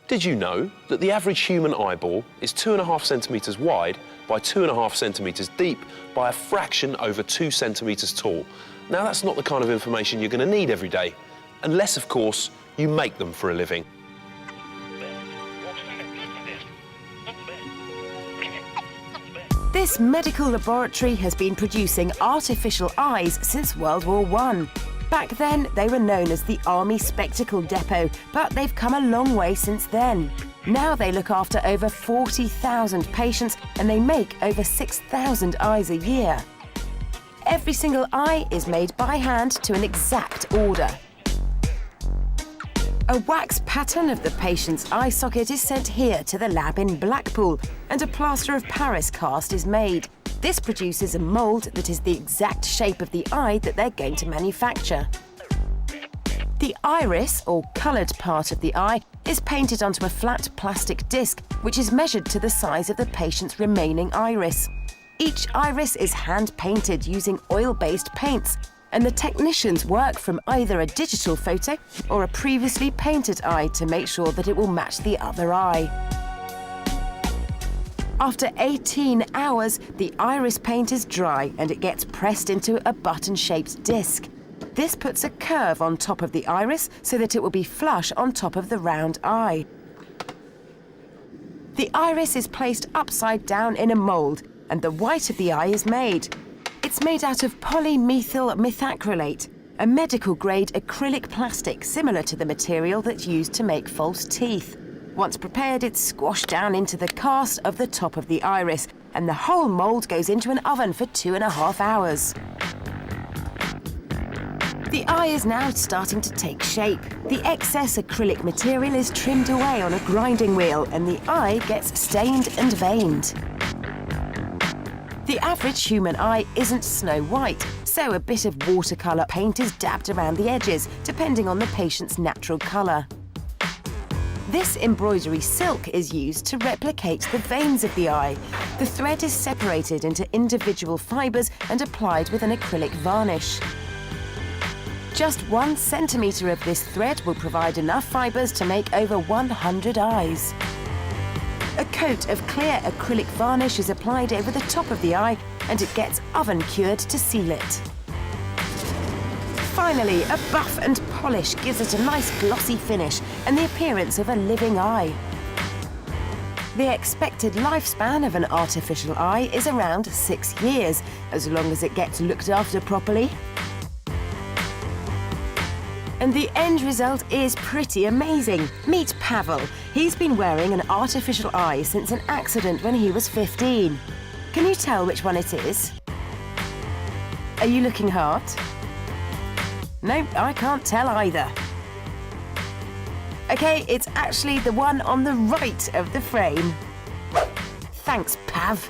Did you know that the average human eyeball is 2.5 centimetres wide by 2.5 centimetres deep by a fraction over 2 centimetres tall? Now, that's not the kind of information you're going to need every day, unless, of course, you make them for a living. This medical laboratory has been producing artificial eyes since World War I. Back then, they were known as the Army Spectacle Depot, but they've come a long way since then. Now they look after over 40,000 patients and they make over 6,000 eyes a year. Every single eye is made by hand to an exact order. A wax pattern of the patient's eye socket is sent here to the lab in Blackpool, and a plaster of Paris cast is made. This produces a mould that is the exact shape of the eye that they're going to manufacture. The iris, or coloured part of the eye, is painted onto a flat plastic disc, which is measured to the size of the patient's remaining iris. Each iris is hand-painted using oil-based paints, and the technicians work from either a digital photo or a previously painted eye to make sure that it will match the other eye. After 18 hours, the iris paint is dry and it gets pressed into a button-shaped disc. This puts a curve on top of the iris so that it will be flush on top of the round eye. The iris is placed upside down in a mould and the white of the eye is made. It's made out of polymethyl methacrylate, a medical-grade acrylic plastic similar to the material that's used to make false teeth. Once prepared, it's squashed down into the cast of the top of the iris, and the whole mould goes into an oven for 2.5 hours. The eye is now starting to take shape. The excess acrylic material is trimmed away on a grinding wheel, and the eye gets stained and veined. The average human eye isn't snow white, so a bit of watercolour paint is dabbed around the edges, depending on the patient's natural colour. This embroidery silk is used to replicate the veins of the eye. The thread is separated into individual fibres and applied with an acrylic varnish. Just 1 centimetre of this thread will provide enough fibres to make over 100 eyes. A coat of clear acrylic varnish is applied over the top of the eye and it gets oven cured to seal it. Finally, a buff and polish gives it a nice glossy finish and the appearance of a living eye. The expected lifespan of an artificial eye is around 6 years, as long as it gets looked after properly. And the end result is pretty amazing. Meet Pavel. He's been wearing an artificial eye since an accident when he was 15. Can you tell which one it is? Are you looking hard? No, I can't tell either. OK, it's actually the one on the right of the frame. Thanks, Pav.